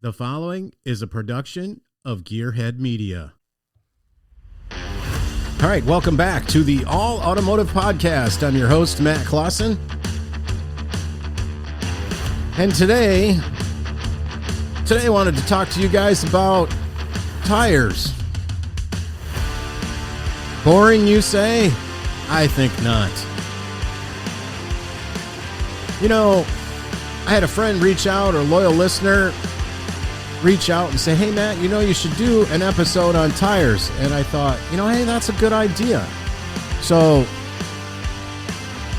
The following is a production of Gearhead Media. All right, welcome back to the All Automotive Podcast. I'm your host, Matt Clausen. And today I wanted to talk to you guys about tires. Boring, you say? I think not. You know, I had a friend reach out, or a loyal listener reach out and say, hey, Matt, you know, you should do an episode on tires. And I thought, hey, that's a good idea. So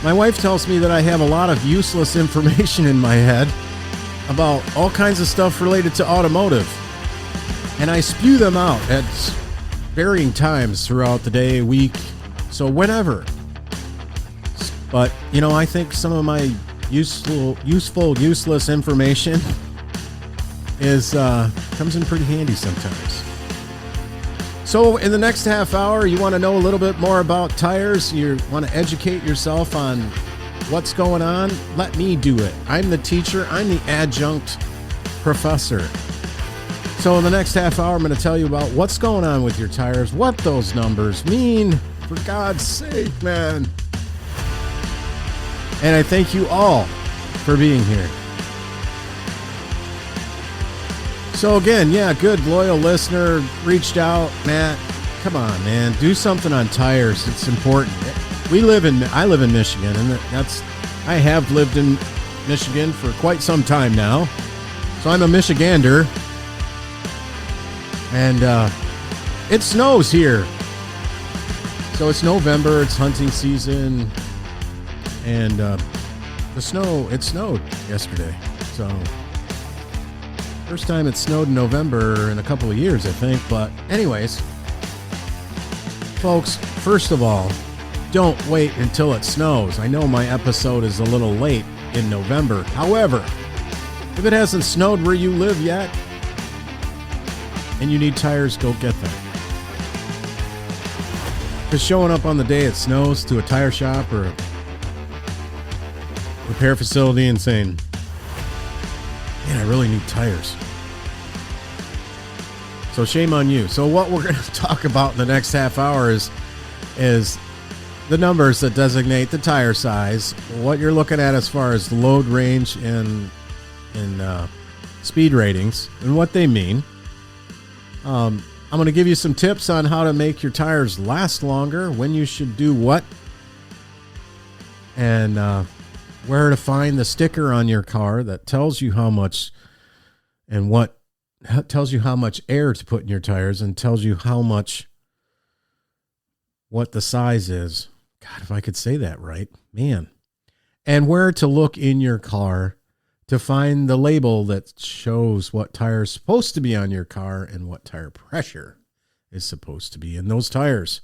my wife tells me that I have a lot of useless information in my head about all kinds of stuff related to automotive. And I spew them out at varying times throughout the day, week, so whenever. But, I think some of my useless information comes in pretty handy sometimes. So in the next half hour, you want to know a little bit more about tires, you want to educate yourself on what's going on, let me do it. I'm the teacher, I'm the adjunct professor. So in the next half hour, I'm going to tell you about what's going on with your tires, what those numbers mean, for God's sake, man. And I thank you all for being here. So again, good loyal listener reached out. Matt, come on, man, do something on tires. It's important. I live in Michigan, and I have lived in Michigan for quite some time now. So I'm a Michigander, and it snows here. So it's November, it's hunting season, and it snowed yesterday. So first time it snowed in November in a couple of years, I think. But anyways, folks, first of all, don't wait until it snows. I know my episode is a little late in November. However, if it hasn't snowed where you live yet and you need tires, go get them. Just showing up on the day it snows to a tire shop or a repair facility and saying, man, I really need tires. So shame on you. So what we're going to talk about in the next half hour is the numbers that designate the tire size, what you're looking at as far as the load range and speed ratings and what they mean. I'm going to give you some tips on how to make your tires last longer, when you should do what, and where to find the sticker on your car that tells you how much and what tells you how much air to put in your tires and tells you what the size is. God, if I could say that right, man. And where to look in your car to find the label that shows what tire is supposed to be on your car and what tire pressure is supposed to be in those tires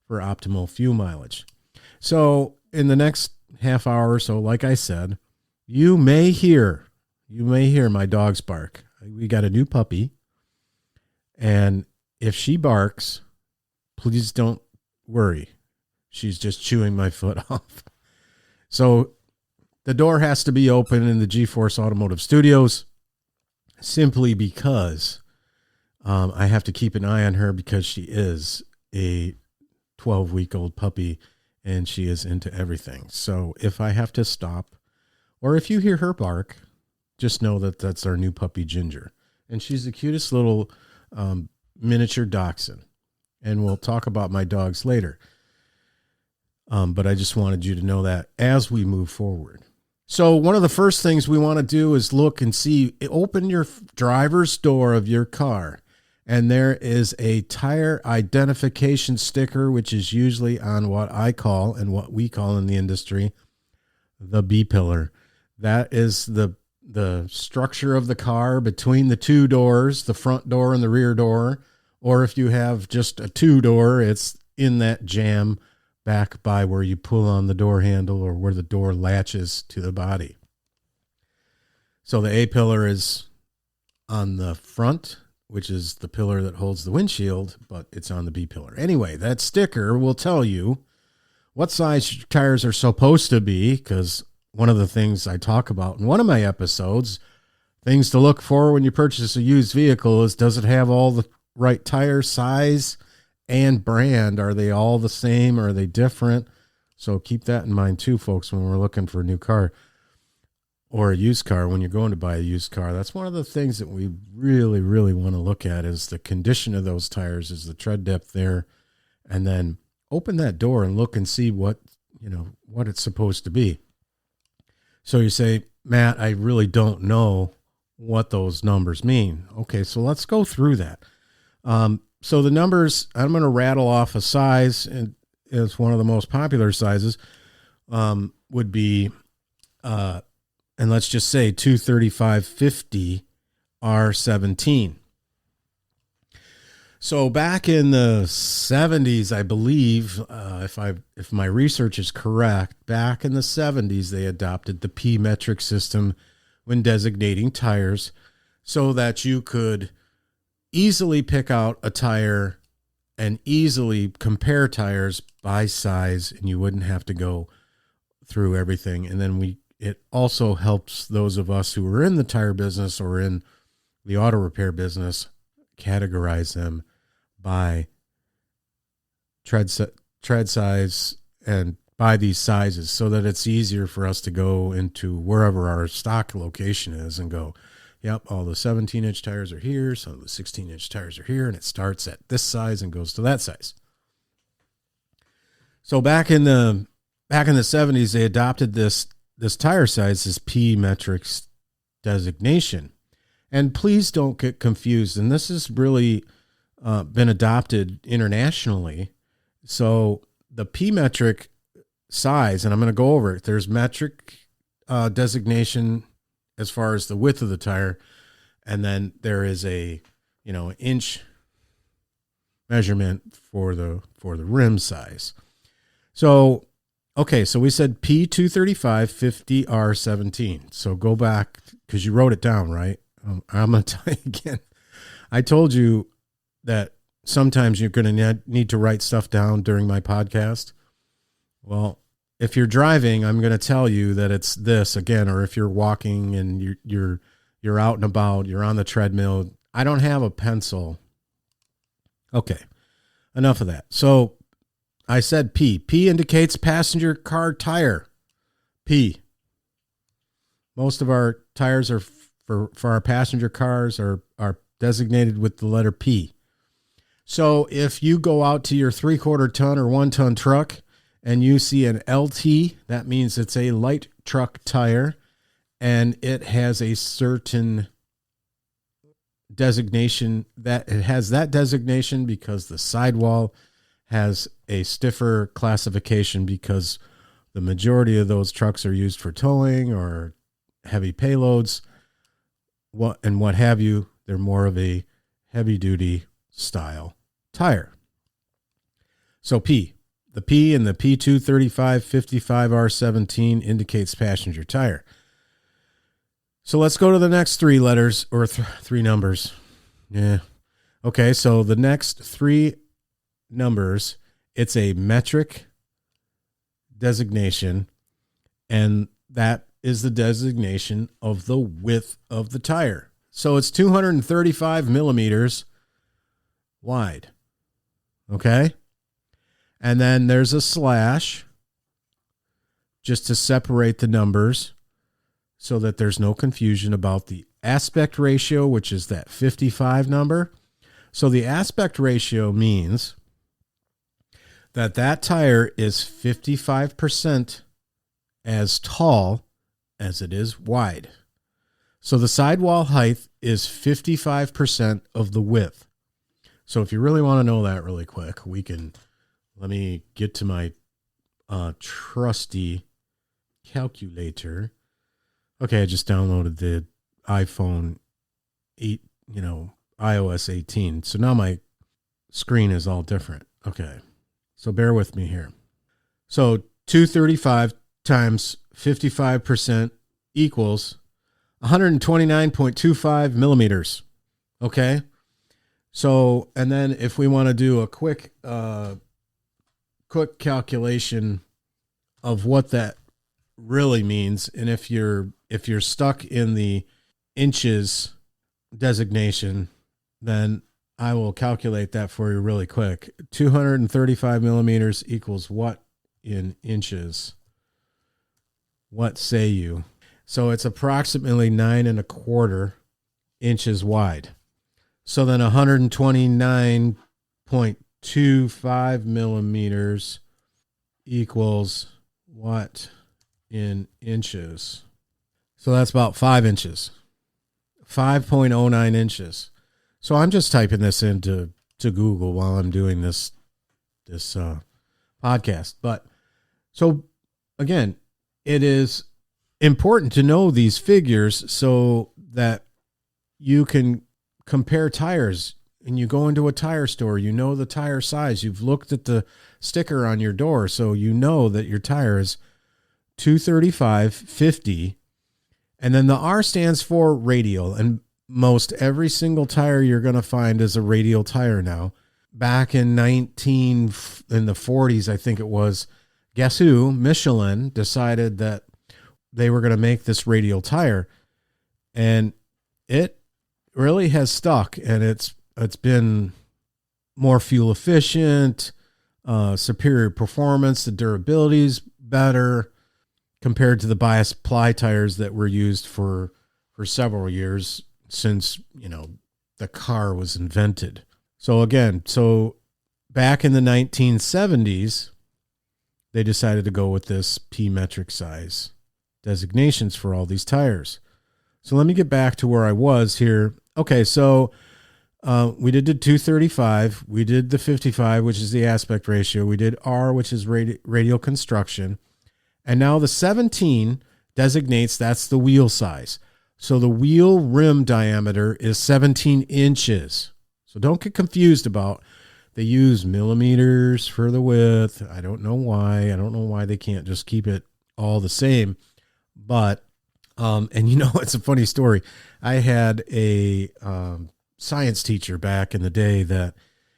for optimal fuel mileage. So in the next half hour or so, like I said, you may hear my dogs bark. We got a new puppy, and if she barks, please don't worry. She's just chewing my foot off. So the door has to be open in the G-Force Automotive Studios simply because I have to keep an eye on her because she is a 12-week-old puppy and she is into everything. So if I have to stop, or if you hear her bark, just know that that's our new puppy, Ginger. And she's the cutest little miniature dachshund. And we'll talk about my dogs later. But I just wanted you to know that as we move forward. So one of the first things we want to do is look and see, open your driver's door of your car. And there is a tire identification sticker, which is usually on what I call, and what we call in the industry, the B-pillar. That is the structure of the car between the two doors, the front door and the rear door. Or if you have just a two-door, it's in that jam back by where you pull on the door handle or where the door latches to the body. So the A-pillar is on the front, which is the pillar that holds the windshield, but it's on the B-pillar. Anyway, that sticker will tell you what size your tires are supposed to be, because one of the things I talk about in one of my episodes, Things to look for when you purchase a used vehicle is, does it have all the right tire size and brand? Are they all the same? Are they different? So keep that in mind too, folks, when we're looking for a new car or a used car. When you're going to buy a used car, that's one of the things that we really, really want to look at is the condition of those tires, is the tread depth there, and then open that door and look and see what it's supposed to be. So you say, Matt, I really don't know what those numbers mean. Okay, so let's go through that. So the numbers, I'm going to rattle off a size, and it's one of the most popular sizes, would be, and let's just say 235/50 R17. So back in the 70s, I believe, if my research is correct, back in the 70s, they adopted the P metric system when designating tires so that you could easily pick out a tire and easily compare tires by size, and you wouldn't have to go through everything. And then it also helps those of us who are in the tire business or in the auto repair business categorize them by tread size and by these sizes, so that it's easier for us to go into wherever our stock location is and go, yep, all the 17-inch tires are here, some of the 16-inch tires are here, and it starts at this size and goes to that size. So back in the 70s, they adopted this tire size, this P metrics designation. And please don't get confused. And this has really been adopted internationally. So the P metric size, and I'm going to go over it. There's metric designation as far as the width of the tire, and then there is a inch measurement for the rim size. So okay, so we said P235/50 R17. So go back, because you wrote it down, right? I'm going to tell you again. I told you that sometimes you're going to need to write stuff down during my podcast. Well, if you're driving, I'm going to tell you that it's this again, or if you're walking and you're out and about, you're on the treadmill. I don't have a pencil. Okay, enough of that. So I said P. P indicates passenger car tire. P. Most of our tires are for our passenger cars are designated with the letter P. So if you go out to your 3/4 ton or 1 ton truck and you see an LT, that means it's a light truck tire, and it has a certain designation. That it has that designation because the sidewall has a stiffer classification, because the majority of those trucks are used for towing or heavy payloads, what have you. They're more of a heavy duty style tire. So P. The P in the P235/55 R17 indicates passenger tire. So let's go to the next three letters, or three numbers. Yeah. Okay, so the next three numbers, it's a metric designation, and that is the designation of the width of the tire. So it's 235 millimeters wide. Okay? And then there's a slash just to separate the numbers so that there's no confusion about the aspect ratio, which is that 55 number. So the aspect ratio means that tire is 55% as tall as it is wide. So the sidewall height is 55% of the width. So if you really want to know that really quick, let me get to my trusty calculator. Okay, I just downloaded the iPhone 8, iOS 18. So now my screen is all different. Okay, so bear with me here. So 235 times 55% equals 129.25 millimeters. Okay, so, and then if we want to do a quick calculation of what that really means, and if you're stuck in the inches designation, then I will calculate that for you really quick. 235 millimeters equals what in inches? What say you? So it's approximately 9.25 inches wide. So then 129.25 millimeters equals what in inches? So that's about 5 inches. 5.09 inches. So I'm just typing this into Google while I'm doing this podcast. But so again, it is important to know these figures so that you can compare tires. And you go into a tire store, you know the tire size. You've looked at the sticker on your door, so you know that your tire is 235/50. And then the R stands for radial. And most every single tire you're going to find is a radial tire now. Back in the 40s, I think it was, guess who? Michelin decided that they were going to make this radial tire. And it really has stuck, and it's been more fuel efficient, superior performance, the durability is better compared to the bias ply tires that were used for several years since, the car was invented. So back in the 1970s, they decided to go with this P metric size designations for all these tires. So let me get back to where I was here. Okay, so we did the 235. We did the 55, which is the aspect ratio. We did R, which is radial construction. And now the 17 designates that's the wheel size. So the wheel rim diameter is 17 inches. So don't get confused about they use millimeters for the width. I don't know why. I don't know why they can't just keep it all the same. But, and it's a funny story. I had a science teacher back in the day that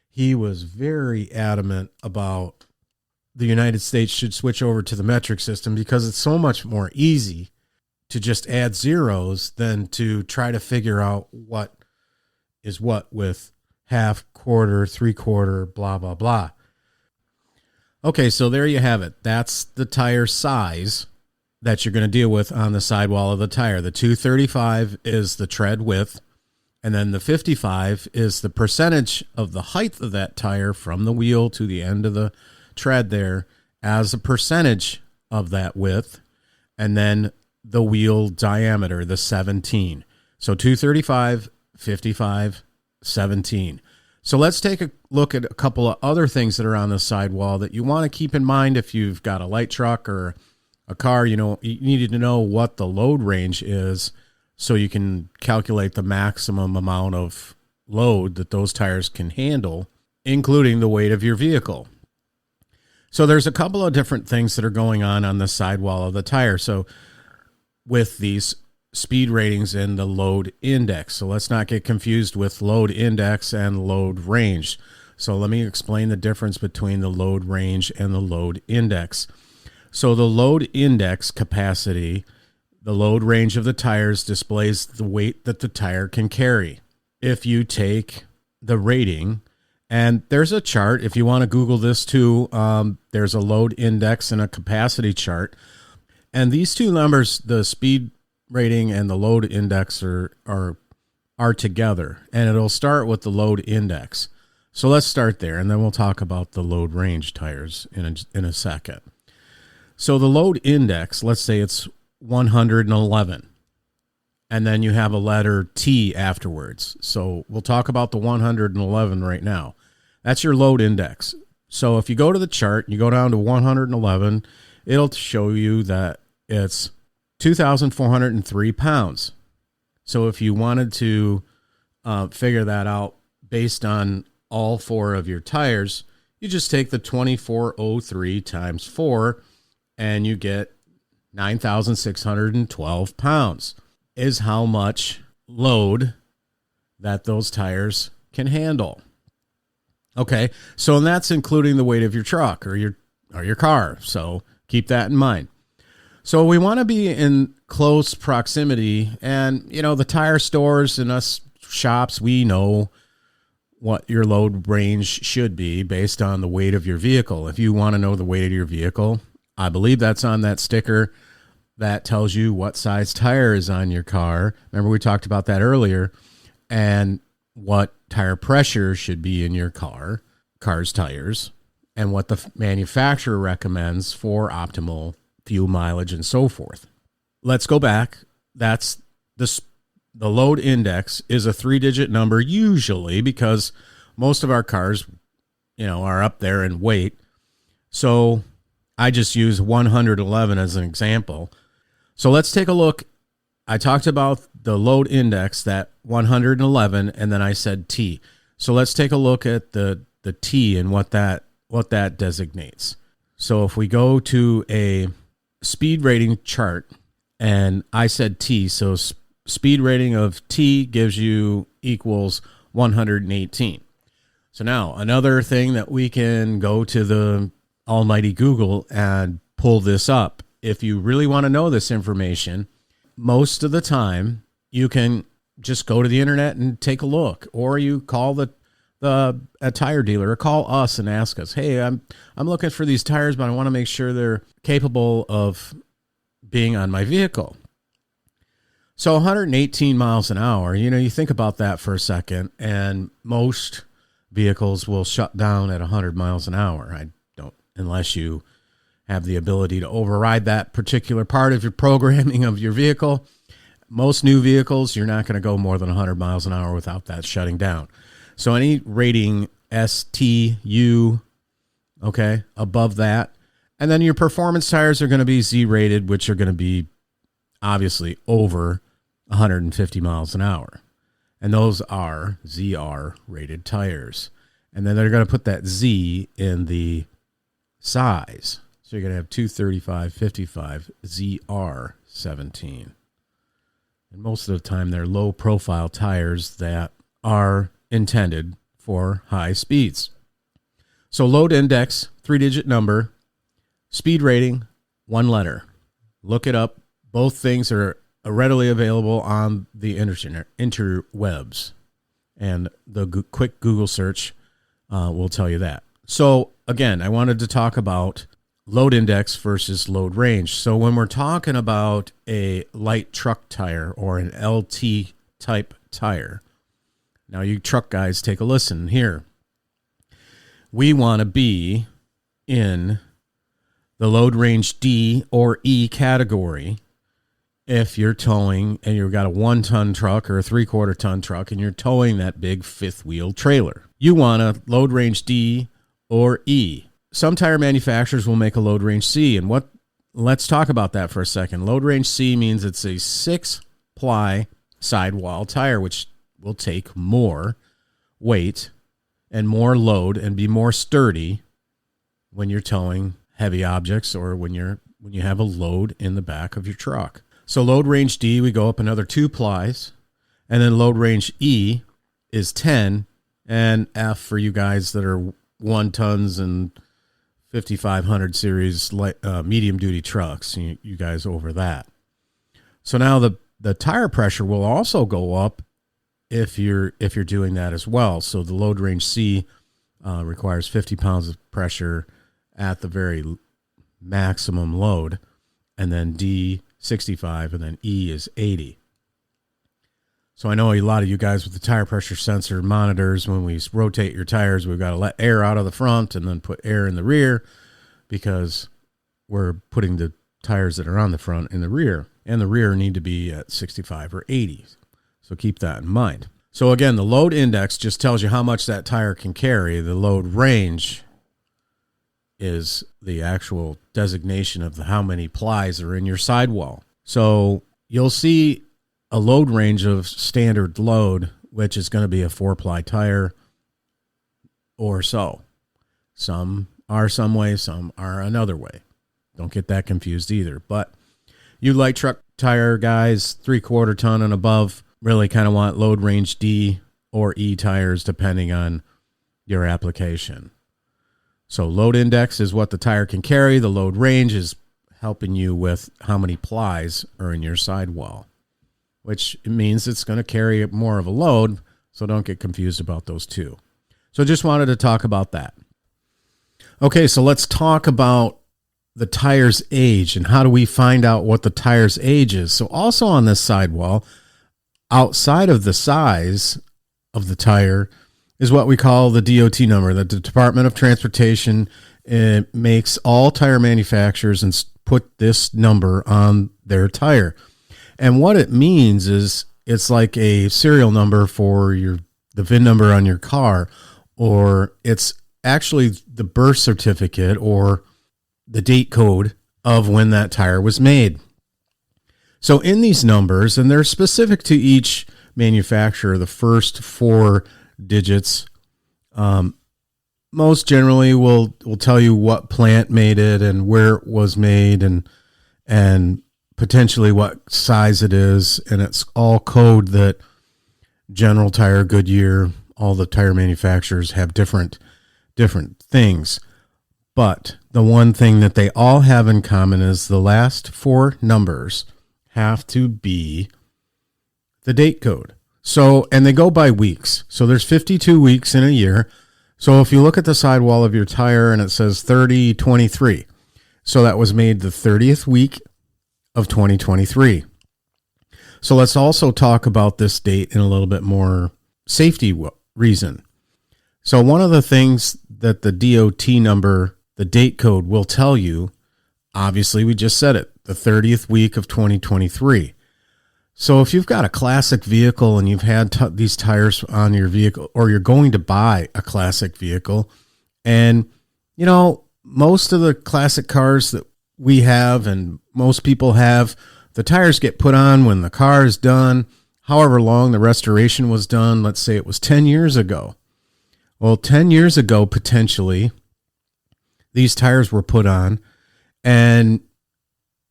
he was very adamant about the United States should switch over to the metric system because it's so much more easy to just add zeros than to try to figure out what is what with half, quarter, 3/4, blah, blah, blah. Okay, so there you have it. That's the tire size that you're going to deal with on the sidewall of the tire. The 235 is the tread width, and then the 55 is the percentage of the height of that tire from the wheel to the end of the tread there as a percentage of that width, and then the wheel diameter, the 17. So 235, 55, 17. So let's take a look at a couple of other things that are on the sidewall that you want to keep in mind if you've got a light truck or a car. You needed to know what the load range is so you can calculate the maximum amount of load that those tires can handle, including the weight of your vehicle. So there's a couple of different things that are going on the sidewall of the tire. So with these speed ratings and the load index. So let's not get confused with load index and load range. So let me explain the difference between the load range and the load index. So the load index capacity, the load range of the tires displays the weight that the tire can carry. If you take the rating, and there's a chart, if you want to Google this too, there's a load index and a capacity chart. And these two numbers, the speed rating and the load index are together. And it'll start with the load index. So let's start there, and then we'll talk about the load range tires in a second. So the load index, let's say it's 111. And then you have a letter T afterwards. So we'll talk about the 111 right now. That's your load index. So if you go to the chart, you go down to 111, it'll show you that it's 2,403 pounds. So if you wanted to figure that out based on all four of your tires, you just take the 2403 times 4 and you get 9,612 pounds is how much load that those tires can handle. Okay, so and that's including the weight of your truck or your car. So keep that in mind. So we want to be in close proximity, and the tire stores and us shops, we know what your load range should be based on the weight of your vehicle. If you want to know the weight of your vehicle, I believe that's on that sticker that tells you what size tire is on your car. Remember, we talked about that earlier, and what tire pressure should be in your car's tires, and what the manufacturer recommends for optimal fuel mileage and so forth. Let's go back. That's the load index is a 3-digit number usually, because most of our cars, are up there in weight. So I just use 111 as an example. So let's take a look. I talked about the load index, that 111, and then I said T. So let's take a look at the T and what that designates. So if we go to a speed rating chart, and I said T, so speed rating of T gives you equals 118. So now another thing that we can go to the almighty Google and pull this up. If you really want to know this information, most of the time you can just go to the internet and take a look, or you call a tire dealer, or call us and ask us, hey, I'm looking for these tires, but I want to make sure they're capable of being on my vehicle. So 118 miles an hour, you think about that for a second, and most vehicles will shut down at 100 miles an hour. Unless you have the ability to override that particular part of your programming of your vehicle. Most new vehicles, you're not going to go more than 100 miles an hour without that shutting down. So any rating STU, okay, above that. And then your performance tires are going to be Z rated, which are going to be obviously over 150 miles an hour. And those are ZR rated tires. And then they're going to put that Z in the size. So you're going to have 235, 55, ZR 17. And most of the time they're low profile tires that are intended for high speeds. So load index, 3-digit number, speed rating, 1 letter. Look it up. Both things are readily available on the interwebs. And the quick Google search will tell you that. So again, I wanted to talk about load index versus load range. So when we're talking about a light truck tire or an LT type tire, now you truck guys, take a listen here. We want to be in the load range D or E category if you're towing and you've got a 1-ton truck or a 3/4 ton truck and you're towing that big 5th wheel trailer. You want a load range D or E. Some tire manufacturers will make a load range C, and let's talk about that for a second. Load range C means it's a 6-ply sidewall tire, which will take more weight and more load and be more sturdy when you're towing heavy objects or when you have a load in the back of your truck. So load range D, we go up another 2 plies, and then load range E is 10, and F for you guys that are 1 tons and 5500 series medium duty trucks. You guys over that. So now the tire pressure will also go up if you're doing that as well. So the load range C requires 50 pounds of pressure at the very maximum load, and then D 65, and then E is 80. So I know a lot of you guys with the tire pressure sensor monitors, when we rotate your tires, we've got to let air out of the front and then put air in the rear, because we're putting the tires that are on the front in the rear, and the rear need to be at 65 or 80. So keep that in mind. So again, the load index just tells you how much that tire can carry. The load range is the actual designation of how many plies are in your sidewall. So you'll see a load range of standard load, which is going to be a 4-ply tire or so. Some are some way, some are another way. Don't get that confused either. But you light truck tire guys, 3/4 ton and above, really kind of want load range D or E tires depending on your application. So load index is what the tire can carry. The load range is helping you with how many plies are in your sidewall, which means it's going to carry more of a load. So don't get confused about those two. So just wanted to talk about that. Okay, so let's talk about the tire's age and how do we find out what the tire's age is. So also on this sidewall, outside of the size of the tire, is what we call the DOT number, that the Department of Transportation makes all tire manufacturers and put this number on their tire. And what it means is it's like a serial number for the VIN number on your car, or it's actually the birth certificate or the date code of when that tire was made. So in these numbers, and they're specific to each manufacturer, the first 4 digits most generally will tell you what plant made it and where it was made and potentially what size it is. And it's all code that General Tire, Goodyear, all the tire manufacturers have different things. But the one thing that they all have in common is the last 4 numbers have to be the date code. So, and they go by weeks. So there's 52 weeks in a year. So if you look at the sidewall of your tire and it says 3023, so that was made the 30th week of 2023. So let's also talk about this date in a little bit more safety reason. So one of the things that the DOT number, the date code, will tell you, obviously we just said it, the 30th week of 2023. So if you've got a classic vehicle and you've had these tires on your vehicle, or you're going to buy a classic vehicle, and you know, most of the classic cars that we have and most people have, the tires get put on when the car is done, however long the restoration was done. Let's say it was 10 years ago. Well, 10 years ago, potentially, these tires were put on, and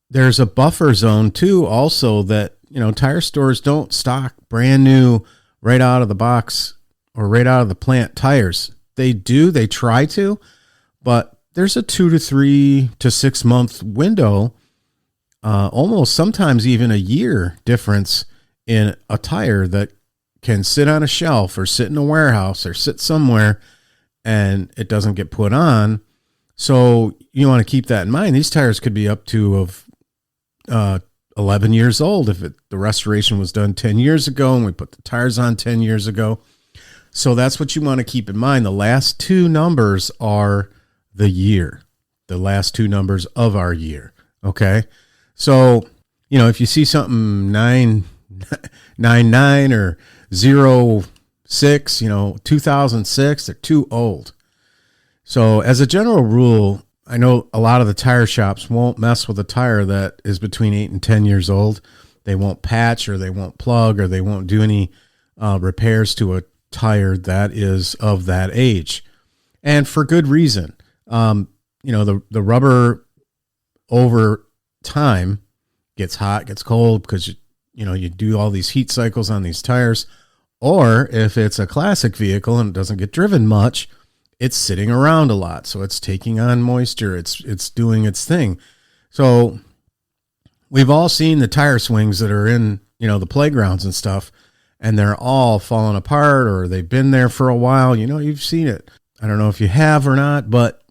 there's a buffer zone too also that, you know, tire stores don't stock brand new right out of the box or right out of the plant tires. They do, they try to, but there's a 2 to 3 to 6 month window, almost sometimes even a year difference in a tire that can sit on a shelf or sit in a warehouse or sit somewhere and it doesn't get put on. So you want to keep that in mind. These tires could be up to 11 years old if the restoration was done 10 years ago and we put the tires on 10 years ago. So that's what you want to keep in mind. The last 2 numbers are the year, the last 2 numbers of our year. Okay. So, you know, if you see something 999 or 06, you know, 2006, they're too old. So as a general rule, I know a lot of the tire shops won't mess with a tire that is between 8 and 10 years old. They won't patch or they won't plug or they won't do any repairs to a tire that is of that age. And for good reason. You know, the rubber over time gets hot, gets cold because, you know, you do all these heat cycles on these tires. Or if it's a classic vehicle and it doesn't get driven much, it's sitting around a lot. So it's taking on moisture. It's doing its thing. So we've all seen the tire swings that are in, you know, the playgrounds and stuff, and they're all falling apart or they've been there for a while. You know, you've seen it. I don't know if you have or not, but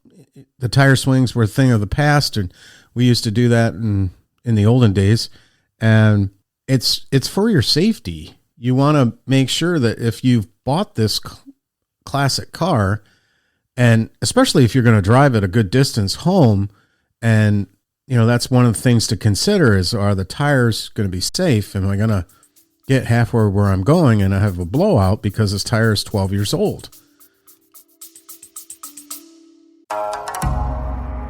the tire swings were a thing of the past, and we used to do that in the olden days. And it's for your safety. You want to make sure that if you've bought this classic car, and especially if you're going to drive it a good distance home, and, you know, that's one of the things to consider is, are the tires going to be safe? Am I going to get halfway where I'm going and I have a blowout because this tire is 12 years old?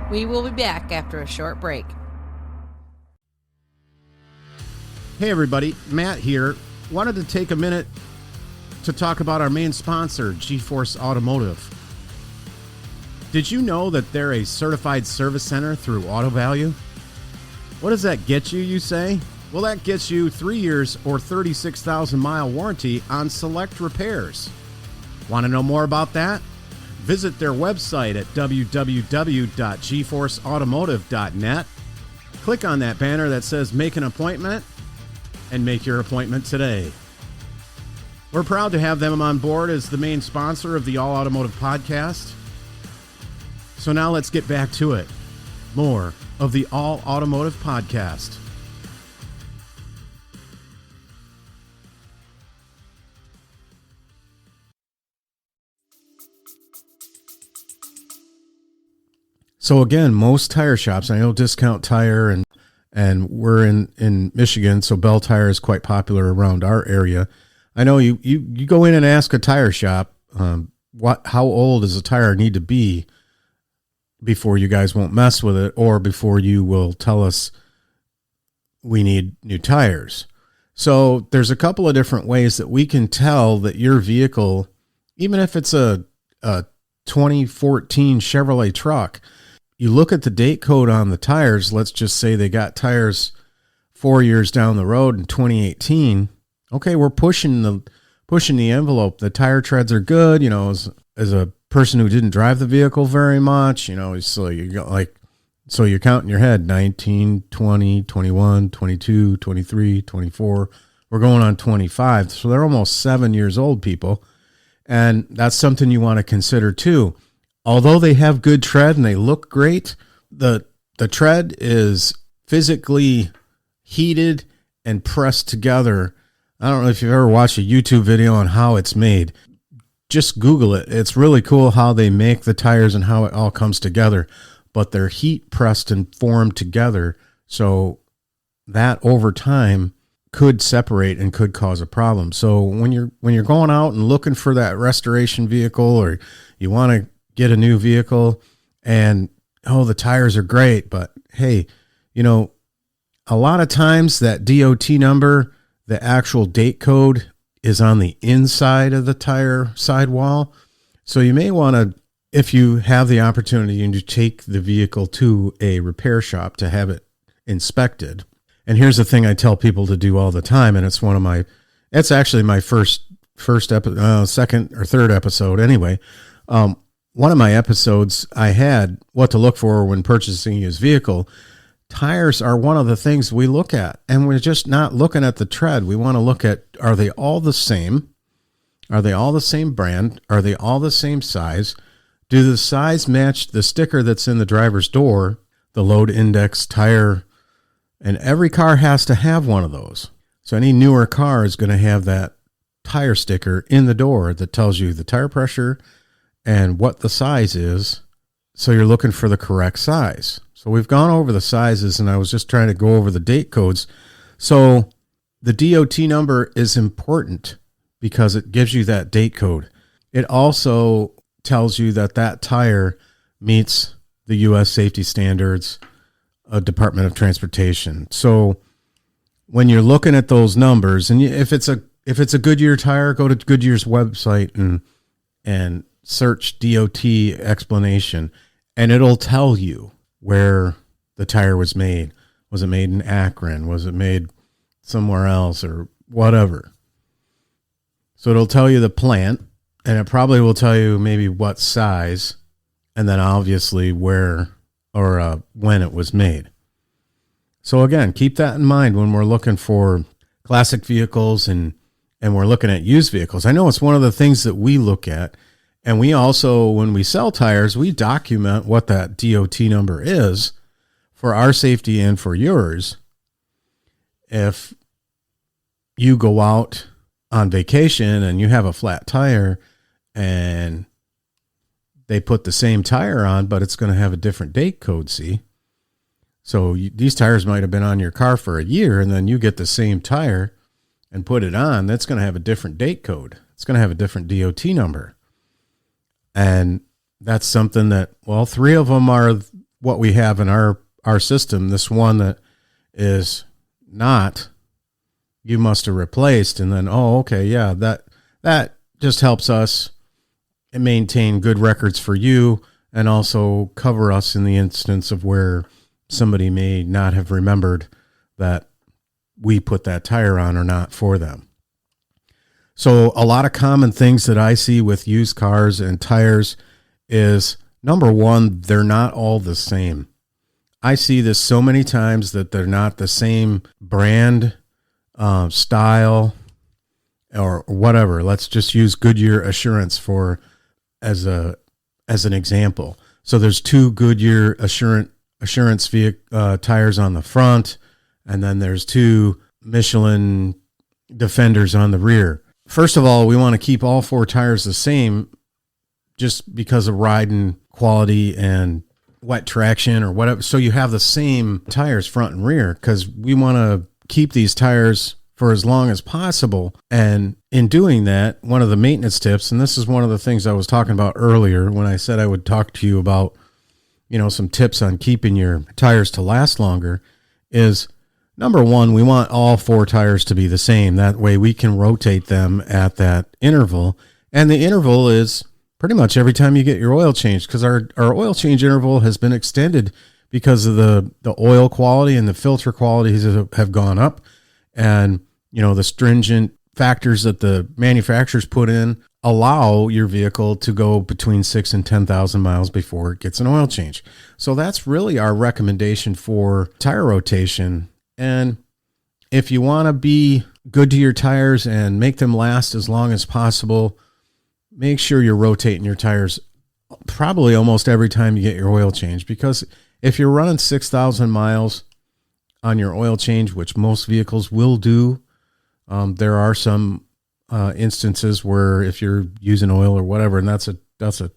We will be back after a short break. Hey everybody, Matt here. Wanted to take a minute to talk about our main sponsor, G-Force Automotive. Did you know that they're a certified service center through Auto Value? What does that get you, you say? Well, that gets you 3 years or 36,000 mile warranty on select repairs. Want to know more about that? Visit their website at www.gforceautomotive.net click on that banner that says make an appointment and make your appointment today. We're proud to have them on board as the main sponsor of the All Automotive podcast. So now let's get back to it. More of the All Automotive podcast. So again, most tire shops, I know Discount Tire and we're in Michigan, so Bell Tire is quite popular around our area. I know you go in and ask a tire shop, how old does a tire need to be before you guys won't mess with it, or before you will tell us we need new tires. So there's a couple of different ways that we can tell that your vehicle, even if it's a 2014 Chevrolet truck, you look at the date code on the tires. Let's just say they got tires 4 years down the road in 2018. Okay, we're pushing the envelope. The tire treads are good. You know, as a person who didn't drive the vehicle very much, you know, so you're counting your head 19, 20, 21, 22, 23, 24. We're going on 25. So they're almost 7 years old, people. And that's something you want to consider too. Although they have good tread and they look great, the tread is physically heated and pressed together. I don't know if you've ever watched a YouTube video on how it's made. Just Google it. It's really cool how they make the tires and how it all comes together. But they're heat pressed and formed together, so that over time could separate and could cause a problem. So when you're going out and looking for that restoration vehicle, or you want to get a new vehicle and, oh, the tires are great, but hey, you know, a lot of times that DOT number, the actual date code, is on the inside of the tire sidewall. So you may want to, if you have the opportunity, to take the vehicle to a repair shop to have it inspected. And here's the thing I tell people to do all the time, and it's actually my second or third episode anyway. One of my episodes, I had what to look for when purchasing a used vehicle. Tires are one of the things we look at, and we're just not looking at the tread. We want to look at, are they all the same? Are they all the same brand? Are they all the same size? Do the size match the sticker that's in the driver's door, the load index tire? And every car has to have one of those. So any newer car is going to have that tire sticker in the door that tells you the tire pressure and what the size is. So you're looking for the correct size. So we've gone over the sizes, and I was just trying to go over the date codes. So the DOT number is important because it gives you that date code. It also tells you that tire meets the U.S. safety standards of Department of Transportation. So when you're looking at those numbers, and if it's a Goodyear tire, go to Goodyear's website and search DOT explanation, and it'll tell you where the tire was made. Was it made in Akron? Was it made somewhere else, or whatever? So it'll tell you the plant, and it probably will tell you maybe what size, and then obviously where or when it was made. So again, keep that in mind when we're looking for classic vehicles and we're looking at used vehicles. I know it's one of the things that we look at. And we also, when we sell tires, we document what that DOT number is for our safety and for yours. If you go out on vacation and you have a flat tire and they put the same tire on, but it's going to have a different date code, see? So these tires might have been on your car for a year, and then you get the same tire and put it on. That's going to have a different date code. It's going to have a different DOT number. And that's something that, well, 3 of them are what we have in our system. This one that is not, you must have replaced. And then, oh, okay, yeah, that just helps us maintain good records for you and also cover us in the instance of where somebody may not have remembered that we put that tire on or not for them. So a lot of common things that I see with used cars and tires is, number one, they're not all the same. I see this so many times that they're not the same brand, style, or whatever. Let's just use Goodyear Assurance as an example. So there's two Goodyear Assurance tires on the front, and then there's two Michelin Defenders on the rear. First of all, we want to keep all four tires the same just because of riding quality and wet traction or whatever. So you have the same tires front and rear, because we want to keep these tires for as long as possible. And in doing that, one of the maintenance tips, and this is one of the things I was talking about earlier when I said I would talk to you about, some tips on keeping your tires to last longer, is number one, we want all four tires to be the same. That way we can rotate them at that interval. And the interval is pretty much every time you get your oil changed, because our oil change interval has been extended because of the oil quality and the filter qualities have gone up. And the stringent factors that the manufacturers put in allow your vehicle to go between 6,000 and 10,000 miles before it gets an oil change. So that's really our recommendation for tire rotation. And if you want to be good to your tires and make them last as long as possible, make sure you're rotating your tires probably almost every time you get your oil change. Because if you're running 6,000 miles on your oil change, which most vehicles will do, there are some instances where if you're using oil or whatever, and that's a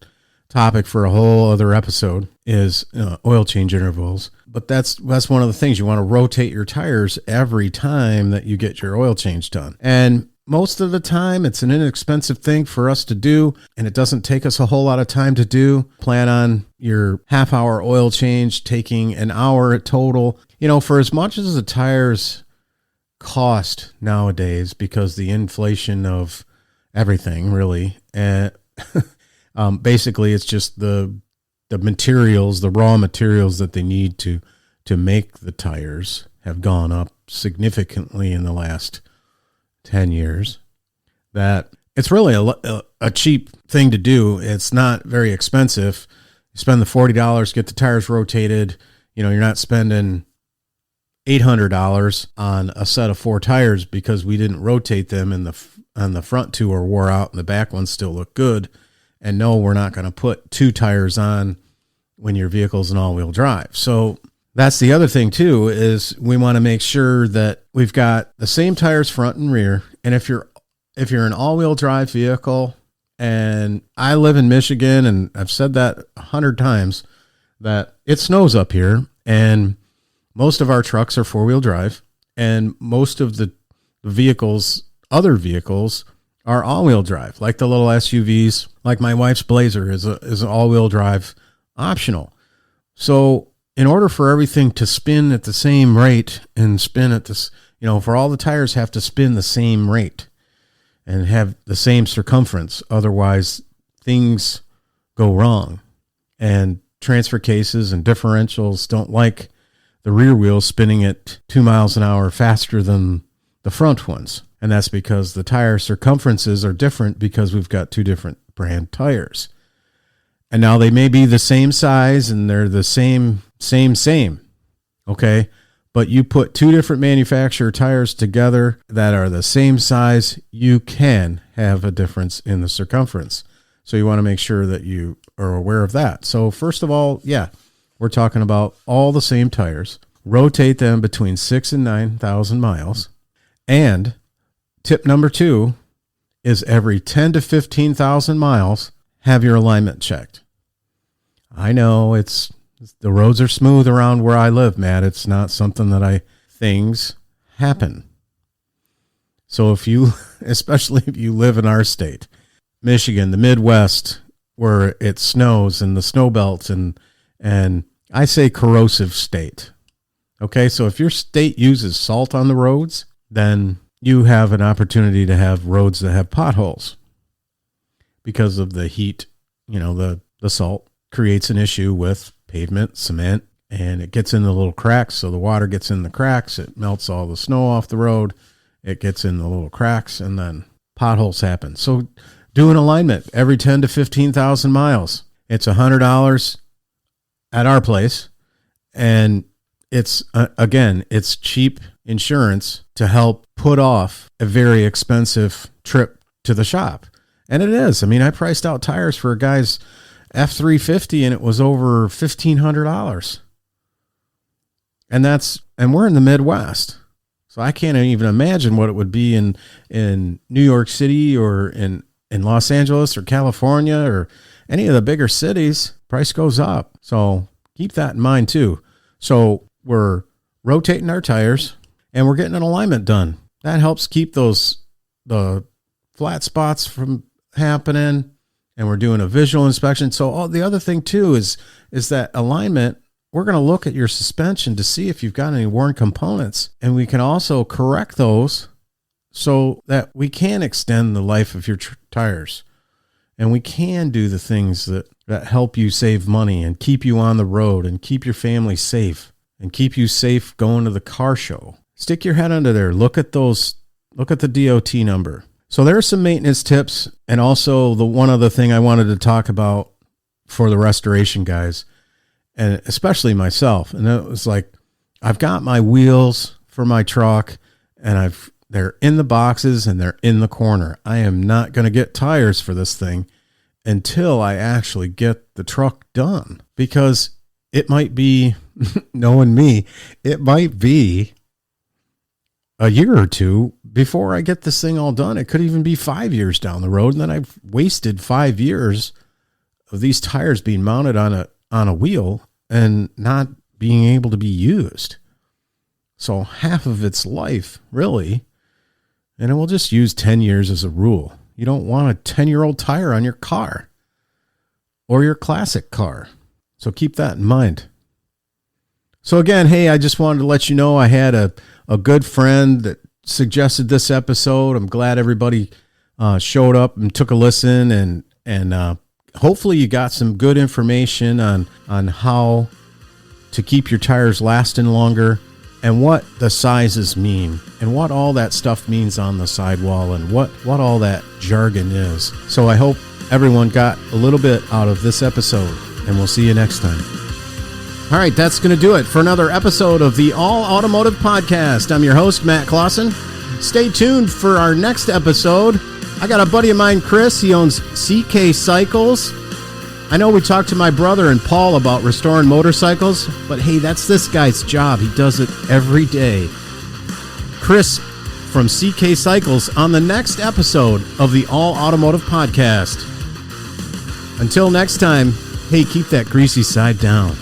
topic for a whole other episode, is oil change intervals. But that's one of the things. You want to rotate your tires every time that you get your oil change done. And most of the time, it's an inexpensive thing for us to do, and it doesn't take us a whole lot of time to do. Plan on your half-hour oil change taking an hour total. For as much as the tires cost nowadays, because the inflation of everything, really, and basically it's just the materials, the raw materials that they need to make the tires have gone up significantly in the last 10 years, that it's really a cheap thing to do. It's not very expensive. You spend the $40, get the tires rotated. You're not spending $800 on a set of four tires because we didn't rotate them on the front two are wore out and the back ones still look good. And no, we're not going to put two tires on when your vehicle's an all-wheel drive. So that's the other thing too, is we want to make sure that we've got the same tires front and rear. And if you're an all-wheel drive vehicle, and I live in Michigan, and I've said that 100 times, that it snows up here, and most of our trucks are four-wheel drive, and most of the vehicles, other vehicles, are all-wheel drive, like the little SUVs, like my wife's Blazer is an all-wheel drive optional. So in order for everything to spin at the same rate and spin at this, for all the tires have to spin the same rate and have the same circumference. Otherwise, things go wrong. And transfer cases and differentials don't like the rear wheels spinning at 2 miles an hour faster than the front ones. And that's because the tire circumferences are different because we've got two different brand tires. And now they may be the same size and they're the same. Okay. But you put two different manufacturer tires together that are the same size, you can have a difference in the circumference. So you want to make sure that you are aware of that. So first of all, we're talking about all the same tires. Rotate them between 6,000 and 9,000 miles. And tip number 2 is every 10 to 15,000 miles, have your alignment checked. I know the roads are smooth around where I live, Matt. It's not something that things happen. So especially if you live in our state, Michigan, the Midwest, where it snows and the snow belts and I say corrosive state. Okay. So if your state uses salt on the roads, then you have an opportunity to have roads that have potholes because of the heat. The salt creates an issue with pavement, cement, and it gets in the little cracks. So the water gets in the cracks. It melts all the snow off the road. It gets in the little cracks, and then potholes happen. So do an alignment every 10 to 15,000 miles. It's $100 at our place, And it's, again, it's cheap insurance to help put off a very expensive trip to the shop. And it is. I mean, I priced out tires for a guy's F350 and it was over $1,500. And we're in the Midwest. So I can't even imagine what it would be in New York City or in Los Angeles or California or any of the bigger cities. Price goes up. So keep that in mind too. So we're rotating our tires and we're getting an alignment done. That helps keep the flat spots from happening, and we're doing a visual inspection. So the other thing too is that alignment, we're going to look at your suspension to see if you've got any worn components, and we can also correct those so that we can extend the life of your tires, and we can do the things that help you save money and keep you on the road and keep your family safe and keep you safe going to the car show. Stick your head under there. Look at the DOT number. So there are some maintenance tips, and also the one other thing I wanted to talk about for the restoration guys, and especially myself. And it was like, I've got my wheels for my truck and they're in the boxes and they're in the corner. I am not going to get tires for this thing until I actually get the truck done, because it might be, knowing me, it might be a year or two before I get this thing all done. It could even be 5 years down the road. And then I've wasted 5 years of these tires being mounted on a wheel and not being able to be used. So half of its life, really. And we'll just use 10 years as a rule. You don't want a 10-year-old tire on your car or your classic car. So keep that in mind. So again, hey, I just wanted to let you know I had a good friend that suggested this episode. I'm glad everybody showed up and took a listen, and hopefully you got some good information on how to keep your tires lasting longer and what the sizes mean and what all that stuff means on the sidewall and what all that jargon is. So I hope everyone got a little bit out of this episode, and we'll see you next time. All right, that's going to do it for another episode of the All Automotive Podcast. I'm your host, Matt Clausen. Stay tuned for our next episode. I got a buddy of mine, Chris. He owns CK Cycles. I know we talked to my brother and Paul about restoring motorcycles, but hey, that's this guy's job. He does it every day. Chris from CK Cycles on the next episode of the All Automotive Podcast. Until next time, hey, keep that greasy side down.